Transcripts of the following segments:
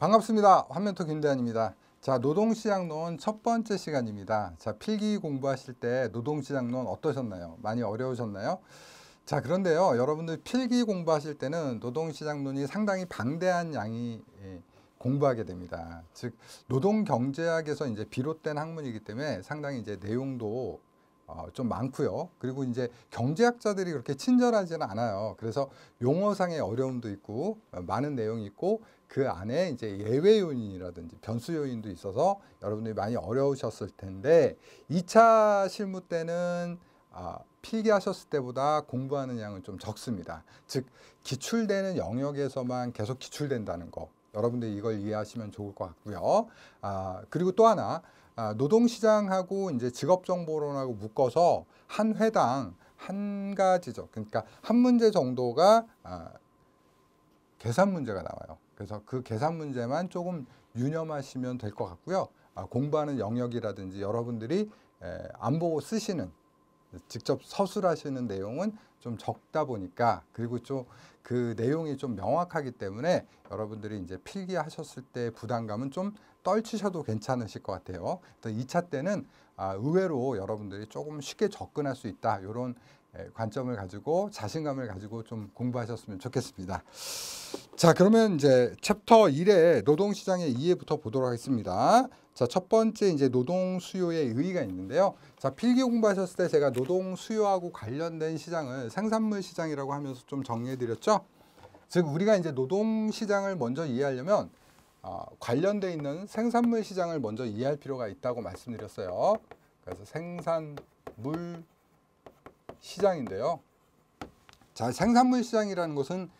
반갑습니다. 환멘토 김대한입니다. 자, 노동시장론 첫 번째 시간입니다. 자, 필기 공부하실 때 노동시장론 어떠셨나요? 많이 어려우셨나요? 자, 그런데요, 여러분들 필기 공부하실 때는 노동시장론이 상당히 방대한 양이 공부하게 됩니다. 즉, 노동경제학에서 이제 비롯된 학문이기 때문에 상당히 이제 내용도 좀 많고요. 그리고 이제 경제학자들이 그렇게 친절하지는 않아요. 그래서 용어상의 어려움도 있고 많은 내용이 있고 그 안에 이제 예외 요인이라든지 변수 요인도 있어서 여러분들이 많이 어려우셨을 텐데 2차 실무 때는 필기하셨을 때보다 공부하는 양은 좀 적습니다. 즉 기출되는 영역에서만 계속 기출된다는 거. 여러분들이 이걸 이해하시면 좋을 것 같고요. 그리고 또 하나 노동시장하고 이제 직업정보론하고 묶어서 한 회당 한 가지죠. 그러니까 한 문제 정도가 계산 문제가 나와요. 그래서 그 계산 문제만 조금 유념하시면 될 것 같고요. 공부하는 영역이라든지 여러분들이 안 보고 쓰시는 직접 서술하시는 내용은 좀 적다 보니까 그리고 좀 그 내용이 좀 명확하기 때문에 여러분들이 이제 필기하셨을 때 부담감은 좀 떨치셔도 괜찮으실 것 같아요. 2차 때는 의외로 여러분들이 조금 쉽게 접근할 수 있다. 이런 관점을 가지고 자신감을 가지고 좀 공부하셨으면 좋겠습니다. 자, 그러면 이제 챕터 1의 노동시장의 이해부터 보도록 하겠습니다. 자, 첫 번째 이제 노동 수요의 의의가 있는데요. 자, 필기 공부하셨을 때 제가 노동 수요하고 관련된 시장을 생산물 시장이라고 하면서 좀 정리해 드렸죠. 즉 우리가 이제 노동 시장을 먼저 이해하려면 관련돼 있는 생산물 시장을 먼저 이해할 필요가 있다고 말씀드렸어요. 그래서 생산물 시장인데요. 자, 생산물 시장이라는 것은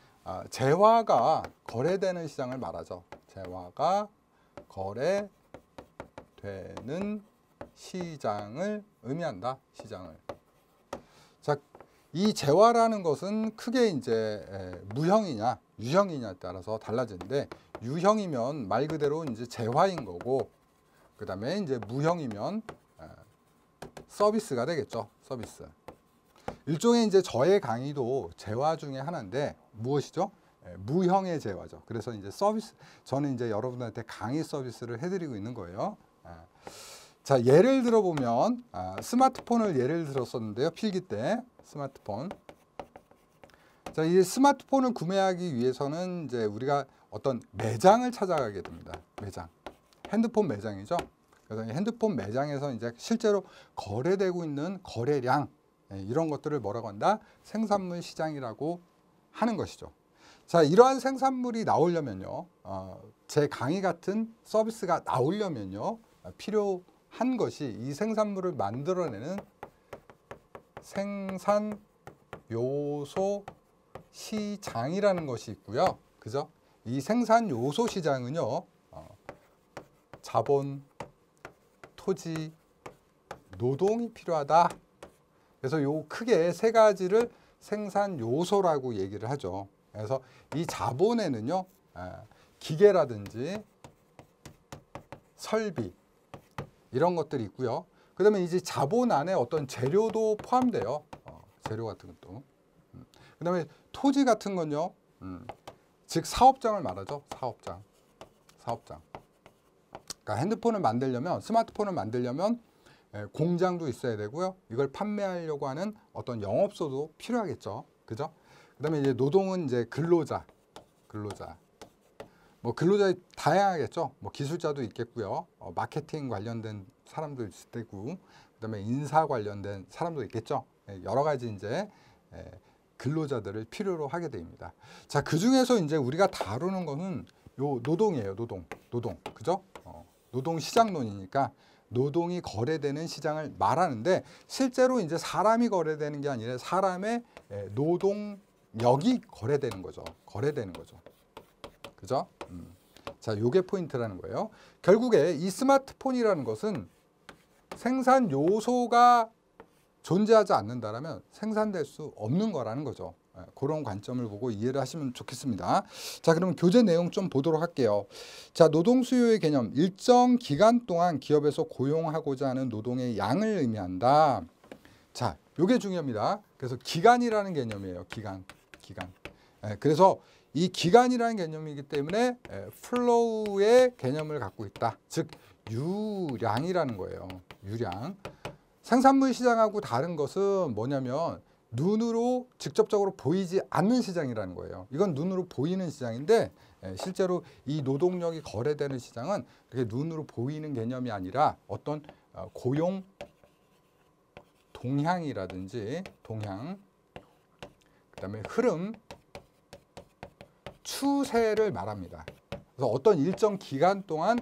재화가 거래되는 시장을 말하죠. 재화가 거래되는 시장을 의미한다. 시장을. 자, 이 재화라는 것은 크게 이제 무형이냐 유형이냐에 따라서 달라지는데 유형이면 말 그대로 이제 재화인 거고 그 다음에 이제 무형이면 서비스가 되겠죠. 서비스. 일종의 이제 저의 강의도 재화 중에 하나인데 무엇이죠? 무형의 재화죠. 그래서 이제 서비스, 저는 이제 여러분한테 강의 서비스를 해드리고 있는 거예요. 자, 예를 들어보면 스마트폰을 예를 들었었는데요. 필기 때 스마트폰. 자, 이 스마트폰을 구매하기 위해서는 이제 우리가 어떤 매장을 찾아가게 됩니다. 매장. 핸드폰 매장이죠. 그래서 핸드폰 매장에서 이제 실제로 거래되고 있는 거래량 이런 것들을 뭐라고 한다? 생산물 시장이라고 하는 것이죠. 자, 이러한 생산물이 나오려면요. 제 강의 같은 서비스가 나오려면요. 필요한 것이 이 생산물을 만들어내는 생산 요소 시장이라는 것이 있고요. 그죠? 이 생산 요소 시장은요. 자본, 토지, 노동이 필요하다. 그래서 요 크게 세 가지를 생산 요소라고 얘기를 하죠. 그래서 이 자본에는요, 기계라든지 설비 이런 것들이 있고요. 그다음에 이제 자본 안에 어떤 재료도 포함돼요. 재료 같은 것도. 그다음에 토지 같은 건요, 즉 사업장을 말하죠. 사업장. 그러니까 핸드폰을 만들려면 스마트폰을 만들려면 공장도 있어야 되고요. 이걸 판매하려고 하는 어떤 영업소도 필요하겠죠. 그죠? 그다음에 이제 노동은 이제 근로자. 뭐 근로자 다양하겠죠. 뭐 기술자도 있겠고요. 마케팅 관련된 사람도 있을 테고, 그다음에 인사 관련된 사람도 있겠죠. 여러 가지 이제 근로자들을 필요로 하게 됩니다. 자, 그 중에서 이제 우리가 다루는 거는 요 노동이에요. 노동. 그죠? 노동 시장론이니까 노동이 거래되는 시장을 말하는데 실제로 이제 사람이 거래되는 게 아니라 사람의 노동력이 거래되는 거죠. 그죠? 자, 요게 포인트라는 거예요. 결국에 이 스마트폰이라는 것은 생산 요소가 존재하지 않는다라면 생산될 수 없는 거라는 거죠. 그런 관점을 보고 이해를 하시면 좋겠습니다. 자, 그러면 교재 내용 좀 보도록 할게요. 자, 노동 수요의 개념. 일정 기간 동안 기업에서 고용하고자 하는 노동의 양을 의미한다. 자, 요게 중요합니다. 그래서 기간이라는 개념이에요. 기간. 그래서 이 기간이라는 개념이기 때문에 플로우의 개념을 갖고 있다. 즉 유량이라는 거예요. 유량. 생산물 시장하고 다른 것은 뭐냐면 눈으로 직접적으로 보이지 않는 시장이라는 거예요. 이건 눈으로 보이는 시장인데 실제로 이 노동력이 거래되는 시장은 그렇게 눈으로 보이는 개념이 아니라 어떤 고용 동향이라든지 동향, 그다음에 흐름, 추세를 말합니다. 그래서 어떤 일정 기간 동안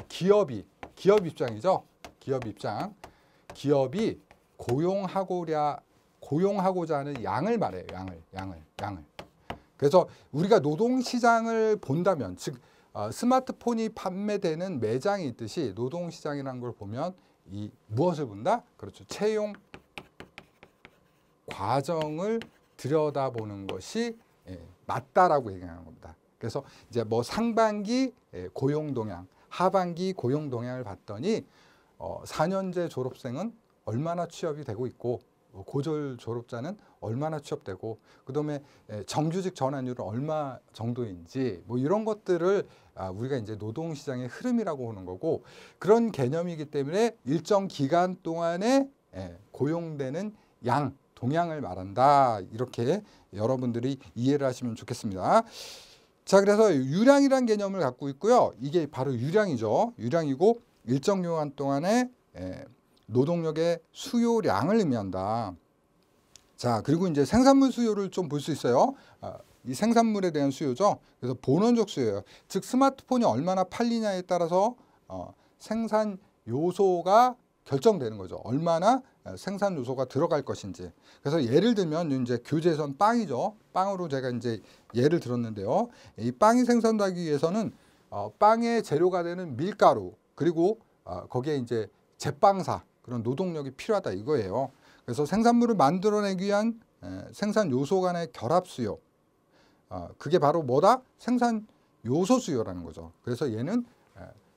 기업 입장이죠. 기업 입장. 기업이 고용하고자 하는 양을 말해요. 양을. 그래서 우리가 노동시장을 본다면, 즉 스마트폰이 판매되는 매장이 있듯이 노동시장이라는 걸 보면 이 무엇을 본다? 그렇죠. 채용 과정을 들여다보는 것이 맞다라고 얘기하는 겁니다. 그래서 이제 뭐 상반기 고용 동향, 하반기 고용 동향을 봤더니 4년제 졸업생은 얼마나 취업이 되고 있고 고졸 졸업자는 얼마나 취업되고 그다음에 정규직 전환율은 얼마 정도인지 뭐 이런 것들을 우리가 이제 노동시장의 흐름이라고 하는 거고, 그런 개념이기 때문에 일정 기간 동안에 고용되는 양, 동향을 말한다. 이렇게 여러분들이 이해를 하시면 좋겠습니다. 자, 그래서 유량이라는 개념을 갖고 있고요. 이게 바로 유량이죠. 유량이고 일정 기간 동안에 노동력의 수요량을 의미한다. 자, 그리고 이제 생산물 수요를 좀 볼 수 있어요. 이 생산물에 대한 수요죠. 그래서 본원적 수요예요. 즉 스마트폰이 얼마나 팔리냐에 따라서 생산 요소가 결정되는 거죠. 얼마나 생산 요소가 들어갈 것인지. 그래서 예를 들면 이제 교재에선 빵이죠. 빵으로 제가 이제 예를 들었는데요. 이 빵이 생산되기 위해서는 빵의 재료가 되는 밀가루, 그리고 거기에 이제 제빵사, 그런 노동력이 필요하다 이거예요. 그래서 생산물을 만들어내기 위한 생산 요소 간의 결합 수요. 그게 바로 뭐다? 생산 요소 수요라는 거죠. 그래서 얘는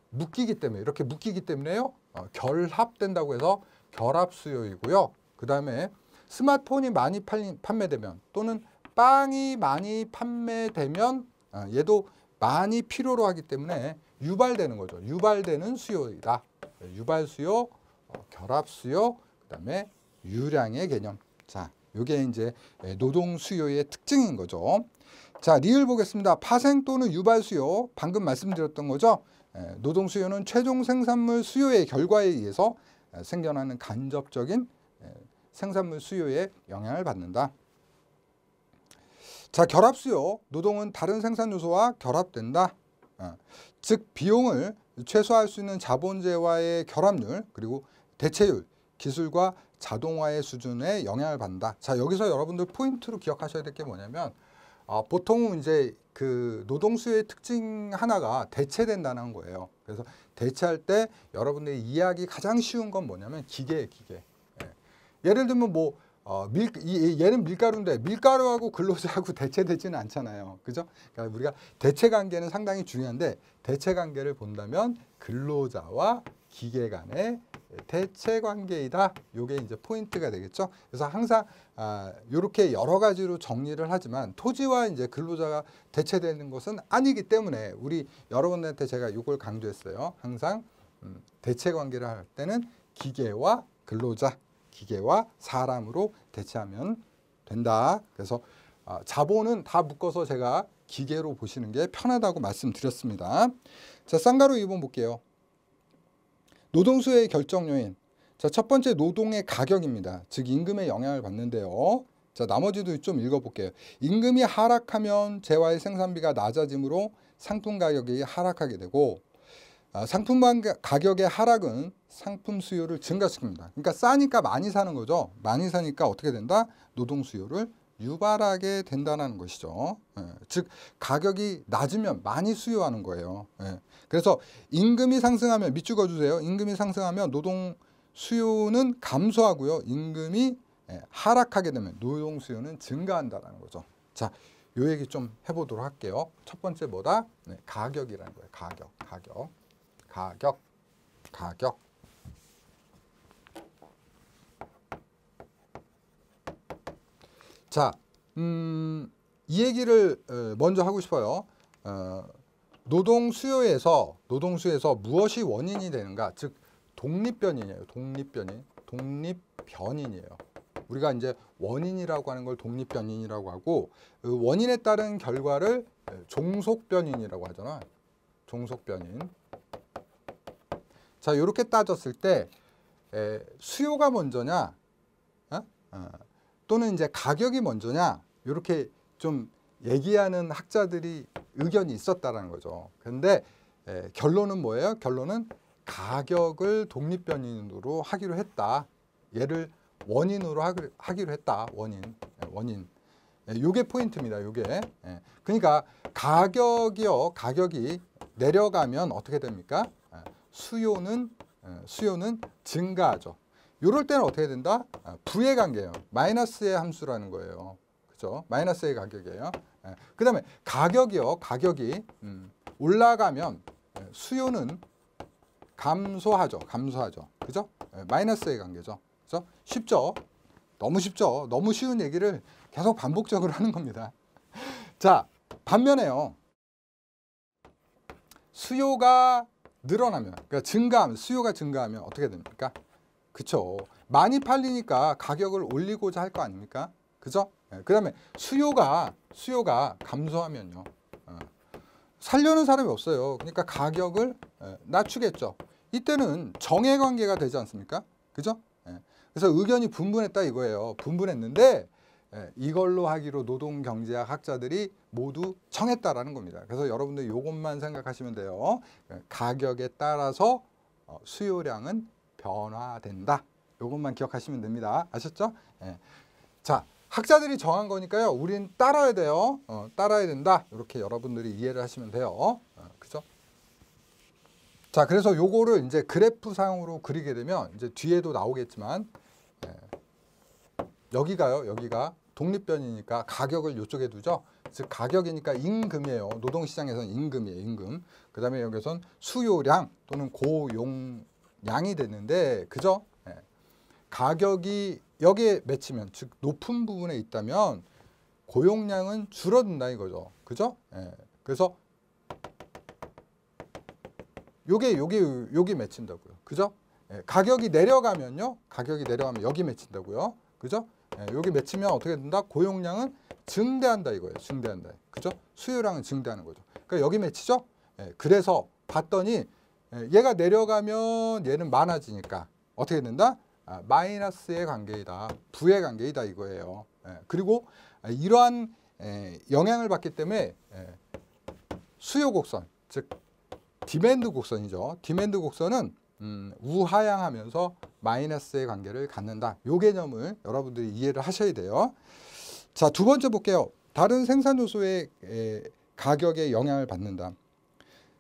묶이기 때문에, 이렇게 묶이기 때문에요. 결합된다고 해서 결합 수요이고요. 그 다음에 스마트폰이 많이 판매되면, 또는 빵이 많이 판매되면 얘도 많이 필요로 하기 때문에 유발되는 거죠. 유발되는 수요이다. 유발 수요, 결합 수요, 그다음에 유량의 개념. 자, 이게 이제 노동 수요의 특징인 거죠. 자, 리을 보겠습니다. 파생 또는 유발 수요, 방금 말씀드렸던 거죠. 노동 수요는 최종 생산물 수요의 결과에 의해서 생겨나는 간접적인 생산물 수요에 영향을 받는다. 자, 결합 수요, 노동은 다른 생산 요소와 결합된다. 즉 비용을 최소화할 수 있는 자본재와의 결합률, 그리고 대체율, 기술과 자동화의 수준에 영향을 받는다. 자, 여기서 여러분들 포인트로 기억하셔야 될 게 뭐냐면 보통 이제 그 노동 수요의 특징 하나가 대체된다는 거예요. 그래서 대체할 때 여러분들이 이해하기 가장 쉬운 건 뭐냐면 기계예요, 기계. 예를 들면 뭐 얘는 밀가루인데 밀가루하고 근로자하고 대체되지는 않잖아요. 그죠? 그러니까 우리가 대체 관계는 상당히 중요한데, 대체 관계를 본다면 근로자와 기계 간의 대체 관계이다. 요게 이제 포인트가 되겠죠. 그래서 항상 이렇게 여러 가지로 정리를 하지만 토지와 이제 근로자가 대체되는 것은 아니기 때문에 우리 여러분들한테 제가 이걸 강조했어요. 항상 대체 관계를 할 때는 기계와 근로자, 기계와 사람으로 대체하면 된다. 그래서 자본은 다 묶어서 제가 기계로 보시는 게 편하다고 말씀드렸습니다. 자, 쌍가루 2번 볼게요. 노동 수요의 결정 요인. 자, 첫 번째 노동의 가격입니다. 즉 임금에 영향을 받는데요. 자, 나머지도 좀 읽어볼게요. 임금이 하락하면 재화의 생산비가 낮아지므로 상품 가격이 하락하게 되고, 상품 가격의 하락은 상품 수요를 증가시킵니다. 그러니까 싸니까 많이 사는 거죠. 많이 사니까 어떻게 된다? 노동 수요를 유발하게 된다는 것이죠. 즉 가격이 낮으면 많이 수요하는 거예요. 그래서 임금이 상승하면, 밑줄 그어주세요. 임금이 상승하면 노동 수요는 감소하고요. 임금이 하락하게 되면 노동 수요는 증가한다는 거죠. 자, 요 얘기 좀 해보도록 할게요. 첫 번째 뭐다? 가격이라는 거예요. 가격. 자, 이 얘기를 먼저 하고 싶어요. 노동 수요에서 무엇이 원인이 되는가? 즉 독립변인이에요. 독립변인이에요. 우리가 이제 원인이라고 하는 걸 독립변인이라고 하고, 그 원인에 따른 결과를 종속변인이라고 하잖아. 종속변인. 자, 이렇게 따졌을 때 수요가 먼저냐, 또는 이제 가격이 먼저냐, 이렇게 좀 얘기하는 학자들이 의견이 있었다라는 거죠. 그런데 결론은 뭐예요? 결론은 가격을 독립변인으로 하기로 했다. 얘를 원인으로 하기로 했다. 원인. 요게 포인트입니다. 요게. 그러니까 가격이 내려가면 어떻게 됩니까? 수요는 증가하죠. 요럴 때는 어떻게 된다? 부의 관계예요. 마이너스의 함수라는 거예요. 그죠? 마이너스의 가격이에요. 그다음에 가격이 올라가면 수요는 감소하죠. 그죠? 마이너스의 관계죠. 그죠? 쉽죠? 너무 쉽죠? 너무 쉬운 얘기를 계속 반복적으로 하는 겁니다. 자, 반면에요. 수요가 늘어나면, 그러니까 수요가 증가하면 어떻게 됩니까? 그쵸? 많이 팔리니까 가격을 올리고자 할 거 아닙니까? 그죠? 그 다음에 수요가 감소하면요. 살려는 사람이 없어요. 그러니까 가격을 낮추겠죠. 이때는 정해관계가 되지 않습니까? 그죠? 그래서 의견이 분분했다 이거예요. 분분했는데 이걸로 하기로 노동경제학 학자들이 모두 정했다라는 겁니다. 그래서 여러분들 이것만 생각하시면 돼요. 가격에 따라서 수요량은 변화된다. 이것만 기억하시면 됩니다. 아셨죠? 자, 학자들이 정한 거니까요. 우린 따라야 돼요. 따라야 된다. 이렇게 여러분들이 이해를 하시면 돼요. 그죠? 자, 그래서 요거를 이제 그래프상으로 그리게 되면 이제 뒤에도 나오겠지만 여기가 독립변이니까 가격을 이쪽에 두죠. 즉 가격이니까 임금이에요. 노동시장에서는 임금이에요. 임금. 그 다음에 여기선 수요량 또는 고용량이 되는데, 그죠? 가격이 여기에 맺히면, 즉 높은 부분에 있다면 고용량은 줄어든다 이거죠. 그죠? 그래서 여기 맺힌다고요. 그죠? 가격이 내려가면요. 여기 맺힌다고요. 그죠? 여기 맺히면 어떻게 된다? 고용량은 증대한다 이거예요. 증대한다. 그죠? 수요량은 증대하는 거죠. 그러니까 여기 맺히죠? 그래서 봤더니 얘가 내려가면 얘는 많아지니까 어떻게 된다? 마이너스의 관계이다. 부의 관계이다 이거예요. 그리고 이러한 영향을 받기 때문에 수요 곡선, 즉 디맨드 곡선이죠. 디맨드 곡선은 우하향하면서 마이너스의 관계를 갖는다. 요 개념을 여러분들이 이해를 하셔야 돼요. 자, 두 번째 볼게요. 다른 생산 요소의 가격에 영향을 받는다.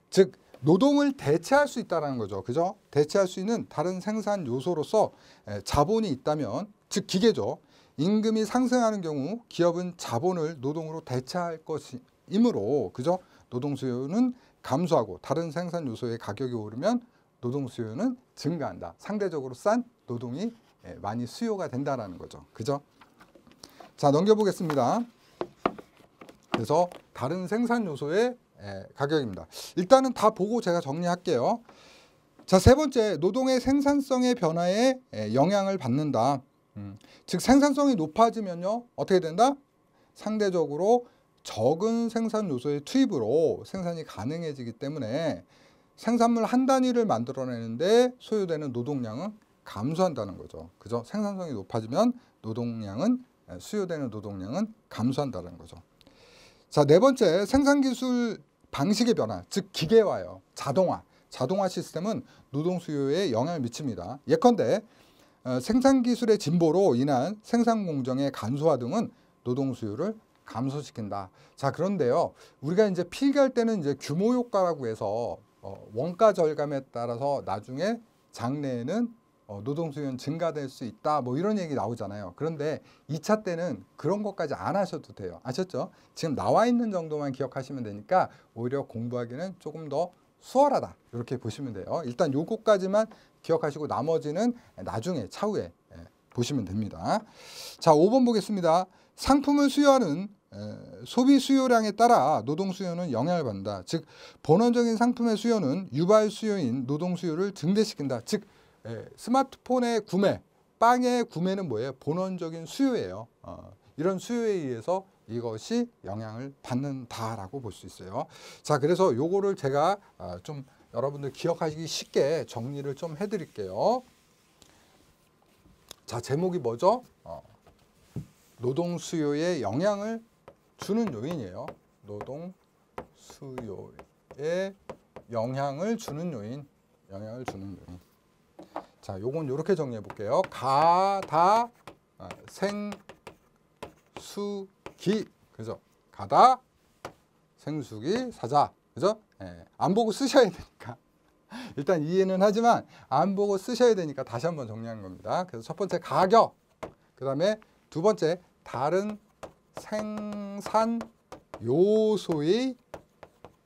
즉 노동을 대체할 수 있다는 거죠. 그죠? 대체할 수 있는 다른 생산 요소로서 자본이 있다면, 즉 기계죠. 임금이 상승하는 경우 기업은 자본을 노동으로 대체할 것이므로, 그죠? 노동 수요는 감소하고 다른 생산 요소의 가격이 오르면 노동 수요는 증가한다. 상대적으로 싼 노동이 많이 수요가 된다는 거죠. 그죠? 자, 넘겨보겠습니다. 그래서 다른 생산 요소의 가격입니다. 일단은 다 보고 제가 정리할게요. 자, 세 번째, 노동의 생산성의 변화에 영향을 받는다. 즉 생산성이 높아지면요 어떻게 된다? 상대적으로 적은 생산 요소의 투입으로 생산이 가능해지기 때문에 생산물 한 단위를 만들어내는데 소요되는 노동량은 감소한다는 거죠. 그죠? 생산성이 높아지면 수요되는 노동량은 감소한다는 거죠. 자, 네 번째, 생산기술 방식의 변화, 즉 기계화요. 자동화 시스템은 노동 수요에 영향을 미칩니다. 예컨대 생산기술의 진보로 인한 생산 공정의 간소화 등은 노동 수요를 감소시킨다. 자, 그런데요, 우리가 이제 필기할 때는 이제 규모 효과라고 해서 원가 절감에 따라서 나중에 장래에는 노동 수요는 증가될 수 있다. 뭐 이런 얘기 나오잖아요. 그런데 2차 때는 그런 것까지 안 하셔도 돼요. 아셨죠? 지금 나와 있는 정도만 기억하시면 되니까 오히려 공부하기는 조금 더 수월하다. 이렇게 보시면 돼요. 일단 요거까지만 기억하시고 나머지는 나중에 차후에 보시면 됩니다. 자, 5번 보겠습니다. 상품을 수요하는 소비 수요량에 따라 노동 수요는 영향을 받는다. 즉 본원적인 상품의 수요는 유발 수요인 노동 수요를 증대시킨다. 즉 스마트폰의 구매, 빵의 구매는 뭐예요? 본원적인 수요예요. 이런 수요에 의해서 이것이 영향을 받는다라고 볼 수 있어요. 자, 그래서 요거를 제가 좀 여러분들 기억하시기 쉽게 정리를 좀 해드릴게요. 자, 제목이 뭐죠? 노동 수요에 영향을 주는 요인이에요. 노동 수요에 영향을 주는 요인. 자, 요건 요렇게 정리해 볼게요. 가다 생수기. 그죠? 가다 생수기 사자. 그죠? 안 보고 쓰셔야 되니까. 일단 이해는 하지만 안 보고 쓰셔야 되니까 다시 한번 정리하는 겁니다. 그래서 첫 번째 가격. 그다음에 두 번째 다른 생산 요소의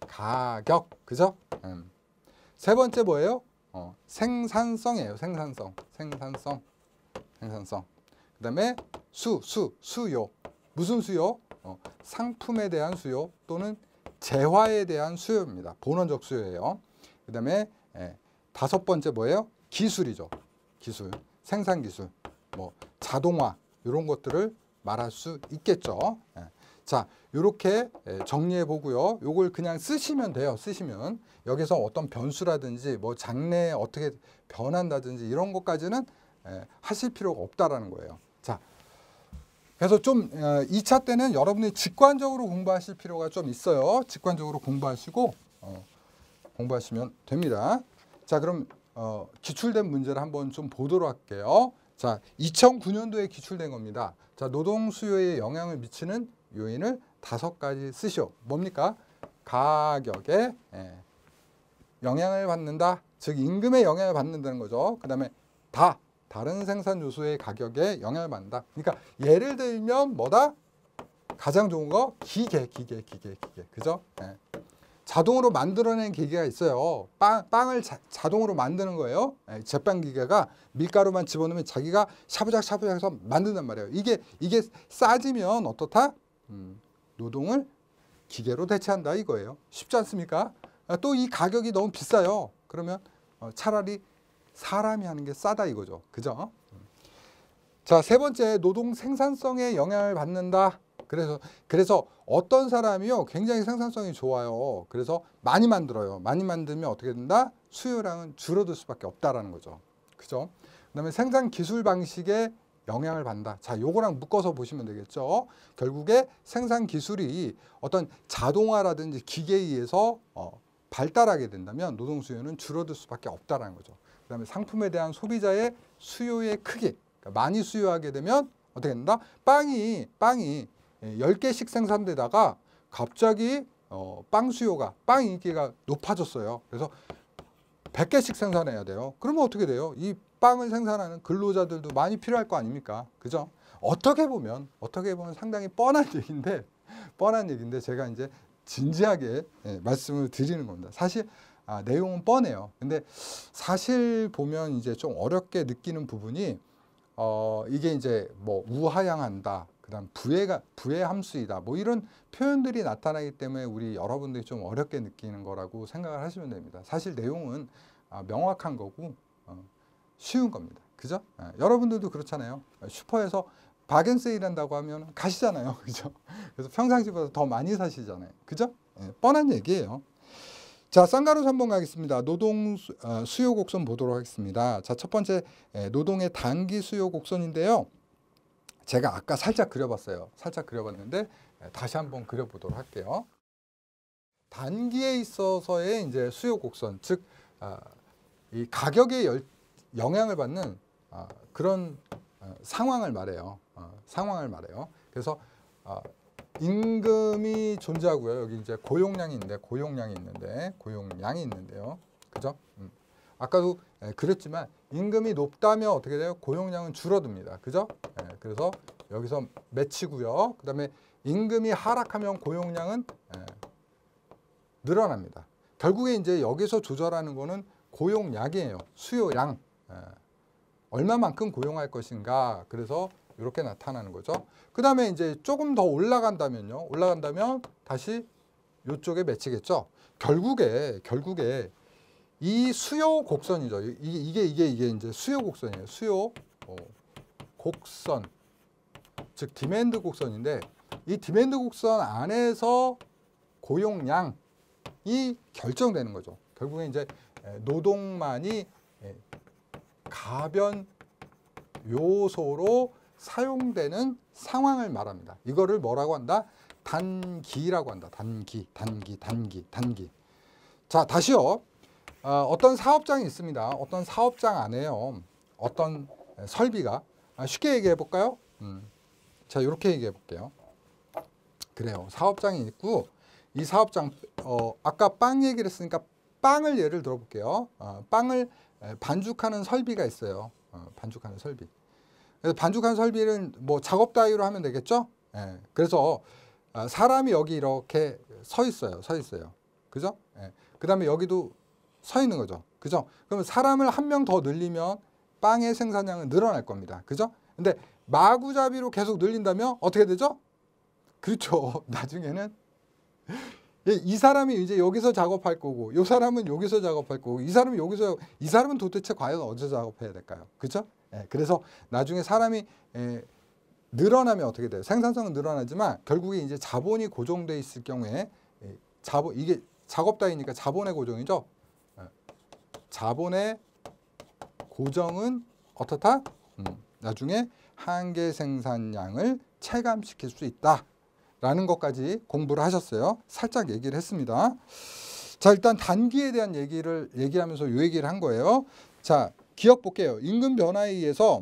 가격. 그죠? 세 번째 뭐예요? 생산성이에요. 생산성. 그다음에 수요. 무슨 수요? 상품에 대한 수요 또는 재화에 대한 수요입니다. 본원적 수요예요. 그다음에 다섯 번째 뭐예요? 기술이죠. 기술. 생산 기술. 뭐 자동화 이런 것들을 말할 수 있겠죠. 자, 이렇게 정리해 보고요. 요걸 그냥 쓰시면 돼요. 쓰시면 여기서 어떤 변수라든지 뭐 장래 어떻게 변한다든지 이런 것까지는 하실 필요가 없다라는 거예요. 자, 그래서 좀 2차 때는 여러분이 직관적으로 공부하실 필요가 좀 있어요. 직관적으로 공부하시고 공부하시면 됩니다. 자, 그럼 기출된 문제를 한번 좀 보도록 할게요. 자, 2009년도에 기출된 겁니다. 자, 노동 수요에 영향을 미치는 요인을 5가지 쓰시오. 뭡니까? 가격에 영향을 받는다. 즉 임금에 영향을 받는다는 거죠. 그다음에 다른 생산 요소의 가격에 영향을 받는다. 그러니까 예를 들면 뭐다? 가장 좋은 거 기계. 그죠? 자동으로 만들어낸 기계가 있어요. 빵을 자동으로 만드는 거예요. 제빵 기계가 밀가루만 집어넣으면 자기가 샤브작 해서 만든단 말이에요. 이게 싸지면 어떻다? 노동을 기계로 대체한다 이거예요. 쉽지 않습니까? 또 이 가격이 너무 비싸요. 그러면 차라리 사람이 하는 게 싸다 이거죠. 그죠? 자, 세 번째 노동 생산성에 영향을 받는다. 그래서 어떤 사람이요 굉장히 생산성이 좋아요. 그래서 많이 만들어요. 많이 만들면 어떻게 된다? 수요량은 줄어들 수밖에 없다라는 거죠. 그죠? 그다음에 생산 기술 방식에 영향을 받는다. 자, 요거랑 묶어서 보시면 되겠죠. 결국에 생산 기술이 어떤 자동화라든지 기계에 의해서 발달하게 된다면 노동 수요는 줄어들 수밖에 없다라는 거죠. 그다음에 상품에 대한 소비자의 수요의 크기. 그러니까 많이 수요하게 되면 어떻게 된다? 빵이 10개씩 생산되다가 갑자기 빵 인기가 높아졌어요. 그래서 100개씩 생산해야 돼요. 그러면 어떻게 돼요? 이 빵을 생산하는 근로자들도 많이 필요할 거 아닙니까? 그죠? 어떻게 보면 상당히 뻔한 얘기인데 제가 이제 진지하게 말씀을 드리는 겁니다. 사실 내용은 뻔해요. 근데 사실 보면 이제 좀 어렵게 느끼는 부분이 이게 이제 뭐 우하향한다. 그다음 부의 함수이다. 뭐 이런 표현들이 나타나기 때문에 우리 여러분들이 좀 어렵게 느끼는 거라고 생각을 하시면 됩니다. 사실 내용은 명확한 거고 쉬운 겁니다. 그죠? 여러분들도 그렇잖아요. 슈퍼에서 박앤세일 한다고 하면 가시잖아요. 그죠? 그래서 평상시보다 더 많이 사시잖아요. 그죠? 뻔한 얘기예요. 자, 쌍가루 3번 가겠습니다. 노동 수요 곡선 보도록 하겠습니다. 자, 첫 번째 노동의 단기 수요 곡선인데요. 제가 아까 살짝 그려봤어요. 살짝 그려봤는데 다시 한번 그려보도록 할게요. 단기에 있어서의 이제 수요 곡선, 즉 이 가격에 영향을 받는 그런 상황을 말해요. 그래서 임금이 존재하고요. 여기 이제 고용량이 있는데요. 그죠? 아까도 그랬지만 임금이 높다면 어떻게 돼요? 고용량은 줄어듭니다. 그죠? 그래서 여기서 매치고요. 그다음에 임금이 하락하면 고용량은 늘어납니다. 결국에 이제 여기서 조절하는 거는 고용량이에요. 수요량. 얼마만큼 고용할 것인가. 그래서 이렇게 나타나는 거죠. 그 다음에 이제 조금 더 올라간다면요. 올라간다면 다시 이쪽에 맺히겠죠. 결국에 이 수요 곡선이죠. 이게 이제 수요 곡선이에요. 수요 곡선, 즉 디맨드 곡선인데 이 디맨드 곡선 안에서 고용량이 결정되는 거죠. 결국에 이제 노동만이 가변 요소로 사용되는 상황을 말합니다. 이거를 뭐라고 한다? 단기라고 한다. 단기. 자, 다시요. 어떤 사업장이 있습니다. 어떤 사업장 안에요. 어떤 설비가 쉽게 얘기해 볼까요? 자, 이렇게 얘기해 볼게요. 그래요. 사업장이 있고 이 사업장 아까 빵 얘기를 했으니까 빵을 예를 들어 볼게요. 빵을 반죽하는 설비가 있어요. 반죽하는 설비. 그래서 반죽하는 설비는 뭐 작업 따위로 하면 되겠죠? 예. 그래서 사람이 여기 이렇게 서 있어요. 그죠? 예. 그다음에 여기도 서 있는 거죠. 그죠? 그러면 사람을 한 명 더 늘리면 빵의 생산량은 늘어날 겁니다. 그죠? 근데 마구잡이로 계속 늘린다면 어떻게 되죠? 그렇죠. 나중에는 이 사람이 이제 여기서 작업할 거고, 이 사람은 여기서 작업할 거고, 이 사람은 여기서, 이 사람은 도대체 과연 어디서 작업해야 될까요? 그렇죠? 예, 그래서 나중에 사람이 늘어나면 어떻게 돼요? 생산성은 늘어나지만 결국에 이제 자본이 고정돼 있을 경우에 이게 작업 따위니까 자본의 고정이죠. 자본의 고정은 어떻다? 나중에 한계 생산량을 체감시킬 수 있다. 라는 것까지 공부를 하셨어요. 살짝 얘기를 했습니다. 자, 일단 단기에 대한 얘기를 얘기하면서 이 얘기를 한 거예요. 자, 기억 볼게요. 임금 변화에 의해서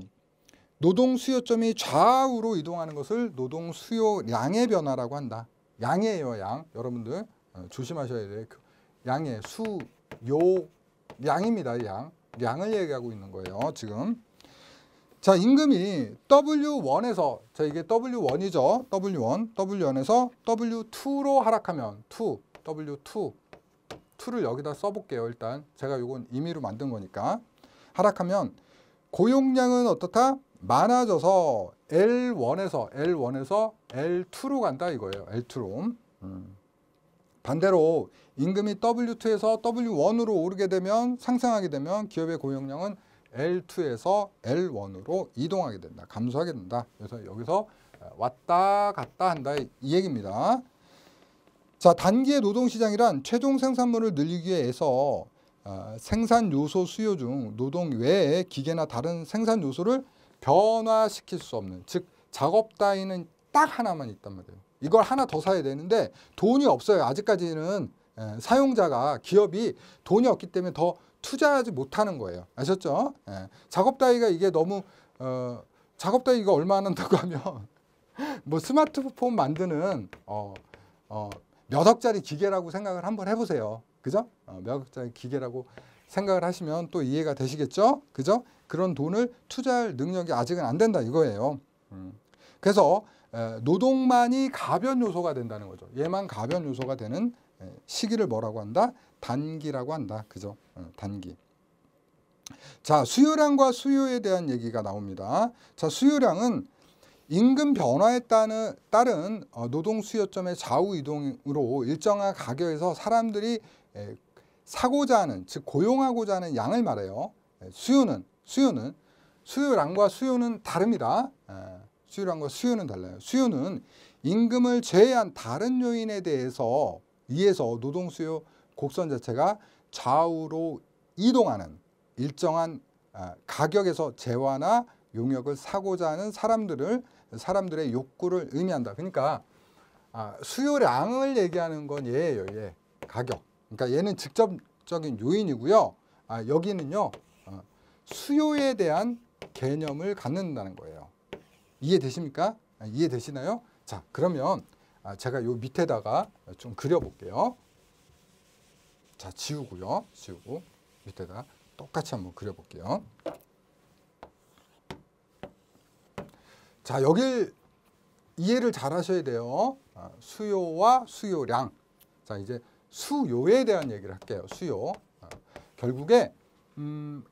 노동 수요점이 좌우로 이동하는 것을 노동 수요량의 변화라고 한다. 양이에요, 양. 여러분들 조심하셔야 돼요. 양의 수요량입니다, 양. 양을 얘기하고 있는 거예요, 지금. 자, 임금이 W1에서, 자, 이게 W1이죠. W1에서 W2로 하락하면, W2를 여기다 써볼게요, 일단. 제가 이건 임의로 만든 거니까. 하락하면 고용량은 어떻다? 많아져서 L1에서 L2로 간다 이거예요. L2로. 반대로 임금이 W2에서 W1으로 오르게 되면, 상승하게 되면 기업의 고용량은 L2에서 L1으로 이동하게 된다. 감소하게 된다. 그래서 여기서 왔다 갔다 한다 이 얘기입니다. 자, 단기의 노동시장이란 최종 생산물을 늘리기 위해서 생산 요소 수요 중 노동 외에 기계나 다른 생산 요소를 변화시킬 수 없는, 즉 작업 따위는 딱 하나만 있단 말이에요. 이걸 하나 더 사야 되는데 돈이 없어요. 아직까지는 사용자가, 기업이 돈이 없기 때문에 더 투자하지 못하는 거예요. 아셨죠? 작업 따위가 이게 너무 작업 따위가 얼마 안 한다고 하면 뭐 스마트폰 만드는 몇 억짜리 기계라고 생각을 한번 해보세요. 그죠? 몇 억짜리 기계라고 생각을 하시면 또 이해가 되시겠죠? 그죠? 그런 돈을 투자할 능력이 아직은 안 된다 이거예요. 그래서 노동만이 가변 요소가 된다는 거죠. 얘만 가변 요소가 되는 시기를 뭐라고 한다? 단기라고 한다. 그죠? 단기. 자, 수요량과 수요에 대한 얘기가 나옵니다. 자, 수요량은 임금 변화에 따른 노동 수요점의 좌우 이동으로 일정한 가격에서 사람들이 사고자 하는, 즉 고용하고자 하는 양을 말해요. 수요량과 수요는 다릅니다. 수요량과 수요는 달라요. 수요는 임금을 제외한 다른 요인에 의해서 노동 수요 곡선 자체가 좌우로 이동하는 일정한 가격에서 재화나 용역을 사고자 하는 사람들의 욕구를 의미한다. 그러니까 수요량을 얘기하는 건 얘예요. 얘. 가격. 그러니까 얘는 직접적인 요인이고요. 여기는요. 수요에 대한 개념을 갖는다는 거예요. 이해되십니까? 이해되시나요? 자, 그러면 제가 요 밑에다가 좀 그려볼게요. 자, 지우고 밑에다 똑같이 한번 그려볼게요. 자, 여길 이해를 잘 하셔야 돼요. 수요와 수요량. 자, 이제 수요에 대한 얘기를 할게요. 수요. 결국에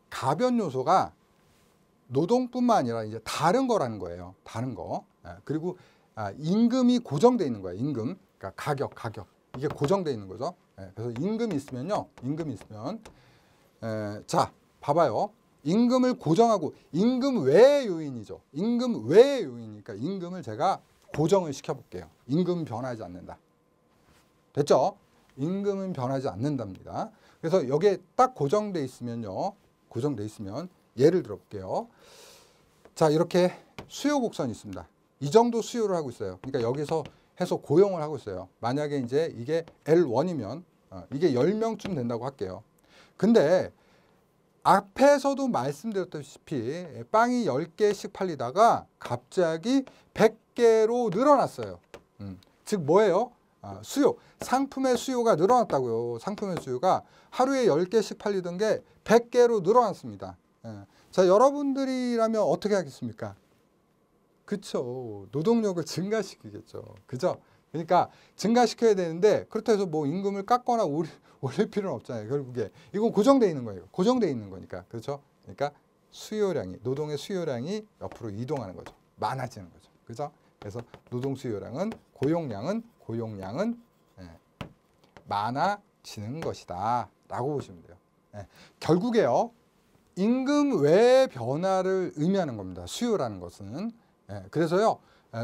가변 요소가 노동뿐만 아니라 이제 다른 거라는 거예요. 다른 거. 그리고 임금이 고정돼 있는 거예요. 임금. 그러니까 가격. 이게 고정돼 있는 거죠. 그래서 임금이 있으면요. 임금이 있으면 자, 봐봐요. 임금을 고정하고 임금 외의 요인이죠. 임금 외의 요인이니까 임금을 제가 고정을 시켜볼게요. 임금은 변하지 않는다. 됐죠? 임금은 변하지 않는답니다. 그래서 여기에 딱 고정돼 있으면요. 고정돼 있으면 예를 들어볼게요. 자, 이렇게 수요 곡선이 있습니다. 이 정도 수요를 하고 있어요. 그러니까 여기서 해서 고용을 하고 있어요. 만약에 이제 이게 L1이면 이게 10명쯤 된다고 할게요. 근데 앞에서도 말씀드렸다시피 빵이 10개씩 팔리다가 갑자기 100개로 늘어났어요. 즉 뭐예요? 수요. 상품의 수요가 늘어났다고요. 상품의 수요가 하루에 10개씩 팔리던 게 100개로 늘어났습니다. 자, 여러분들이라면 어떻게 하겠습니까? 그쵸. 노동력을 증가시키겠죠. 그죠? 그러니까 증가시켜야 되는데 그렇다고 해서 뭐 임금을 깎거나 올릴 필요는 없잖아요. 결국에 이건 고정되어 있는 거예요. 고정되어 있는 거니까. 그렇죠? 그러니까 수요량이, 노동의 수요량이 옆으로 이동하는 거죠. 많아지는 거죠. 그죠? 그래서 노동 수요량은 고용량은 많아지는 것이다 라고 보시면 돼요. 결국에요. 임금 외의 변화를 의미하는 겁니다. 수요라는 것은. 그래서요.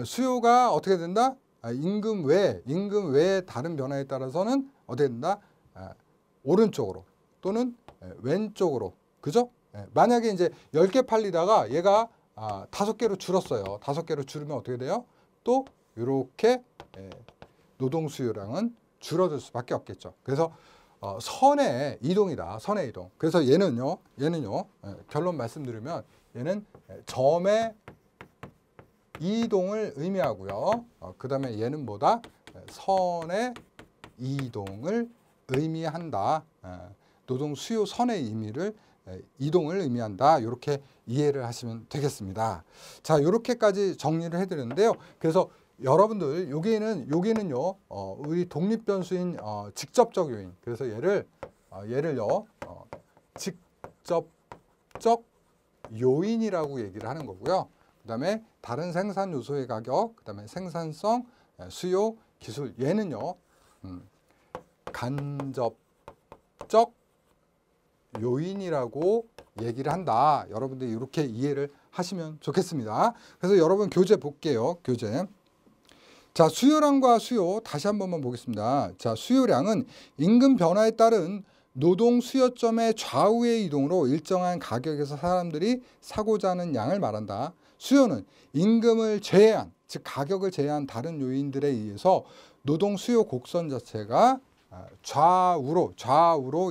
수요가 어떻게 된다? 임금 외의 다른 변화에 따라서는 어떻게 된다? 오른쪽으로 또는 왼쪽으로. 그죠? 만약에 이제 10개 팔리다가 얘가 5개로 줄었어요. 5개로 줄으면 어떻게 돼요? 또 이렇게 노동 수요량은 줄어들 수밖에 없겠죠. 그래서 선의 이동이다. 선의 이동. 그래서 얘는요. 결론 말씀드리면 얘는 점의 이동을 의미하고요. 그 다음에 얘는 뭐다? 선의 이동을 의미한다. 노동 수요 선의 이동을 의미한다. 이렇게 이해를 하시면 되겠습니다. 자, 이렇게까지 정리를 해드렸는데요. 그래서 여러분들 여기는요 우리 독립 변수인 직접적 요인. 그래서 얘를요 직접적 요인이라고 얘기를 하는 거고요. 그다음에 다른 생산 요소의 가격, 그다음에 생산성, 수요, 기술. 얘는요 간접적 요인이라고 얘기를 한다. 여러분들이 이렇게 이해를 하시면 좋겠습니다. 그래서 여러분 교재 볼게요. 교재. 자, 수요량과 수요 다시 한 번만 보겠습니다. 자, 수요량은 임금 변화에 따른 노동 수요점의 좌우의 이동으로 일정한 가격에서 사람들이 사고자 하는 양을 말한다. 수요는 임금을 제외한, 즉 가격을 제외한 다른 요인들에 의해서 노동 수요 곡선 자체가 좌우로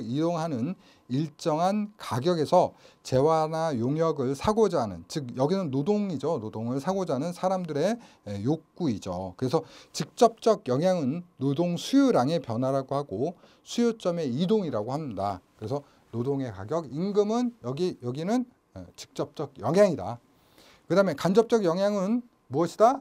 이동하는 일정한 가격에서 재화나 용역을 사고자 하는, 즉 여기는 노동이죠. 노동을 사고자 하는 사람들의 욕구이죠. 그래서 직접적 영향은 노동 수요량의 변화라고 하고 수요점의 이동이라고 합니다. 그래서 노동의 가격, 임금은 여기는 직접적 영향이다. 그 다음에 간접적 영향은 무엇이다?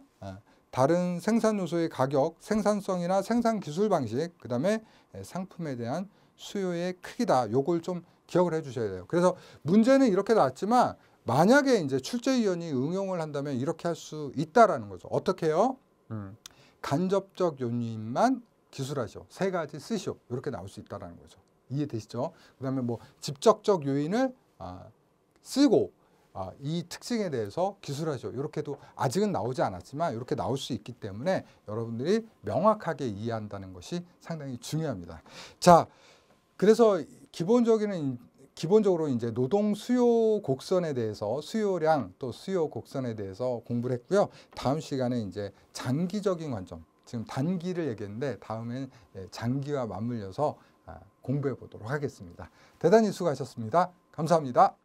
다른 생산 요소의 가격, 생산성이나 생산 기술 방식, 그 다음에 상품에 대한 수요의 크기다. 요걸 좀 기억을 해 주셔야 돼요. 그래서 문제는 이렇게 나왔지만 만약에 이제 출제위원이 응용을 한다면 이렇게 할 수 있다라는 거죠. 어떻게 해요? 간접적 요인만 기술하시오. 3가지 쓰시오. 이렇게 나올 수 있다라는 거죠. 이해되시죠? 그 다음에 뭐 직접적 요인을 쓰고 이 특징에 대해서 기술하시오. 이렇게도 아직은 나오지 않았지만 이렇게 나올 수 있기 때문에 여러분들이 명확하게 이해한다는 것이 상당히 중요합니다. 자, 그래서 기본적으로 이제 노동 수요 곡선에 대해서 수요량 또 수요 곡선에 대해서 공부를 했고요. 다음 시간에 이제 장기적인 관점, 지금 단기를 얘기했는데 다음엔 장기와 맞물려서 공부해 보도록 하겠습니다. 대단히 수고하셨습니다. 감사합니다.